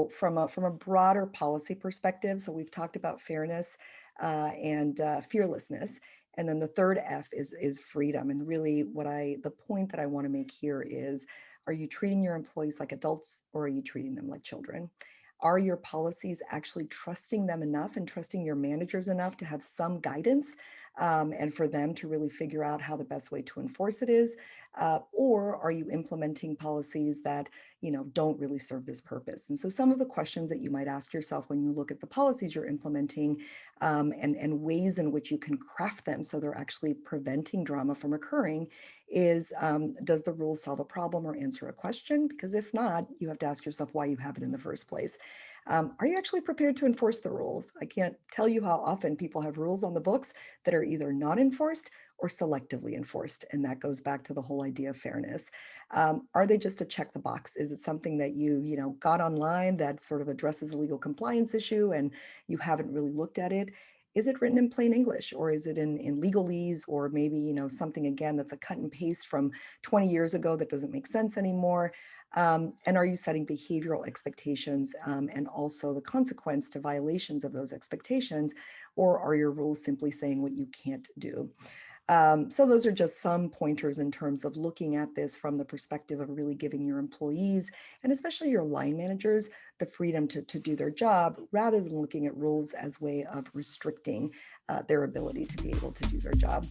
So from a broader policy perspective, so we've talked about fairness and fearlessness. And then the third F is freedom. And really the point that I want to make here is, are you treating your employees like adults or are you treating them like children? Are your policies actually trusting them enough and trusting your managers enough to have some guidance and for them to really figure out how the best way to enforce it is? Or are you implementing policies that don't really serve this purpose? And so some of the questions that you might ask yourself when you look at the policies you're implementing and ways in which you can craft them so they're actually preventing drama from occurring is, does the rule solve a problem or answer a question? Because if not, you have to ask yourself why you have it in the first place. Are you actually prepared to enforce the rules? I can't tell you how often people have rules on the books that are either not enforced or selectively enforced. And that goes back to the whole idea of fairness. Are they just to check the box? Is it something that you got online that sort of addresses a legal compliance issue and you haven't really looked at it? Is it written in plain English, or is it in legalese, or maybe something again that's a cut and paste from 20 years ago that doesn't make sense anymore? And are you setting behavioral expectations and also the consequence to violations of those expectations, or are your rules simply saying what you can't do? So those are just some pointers in terms of looking at this from the perspective of really giving your employees and especially your line managers the freedom to do their job rather than looking at rules as way of restricting their ability to be able to do their job.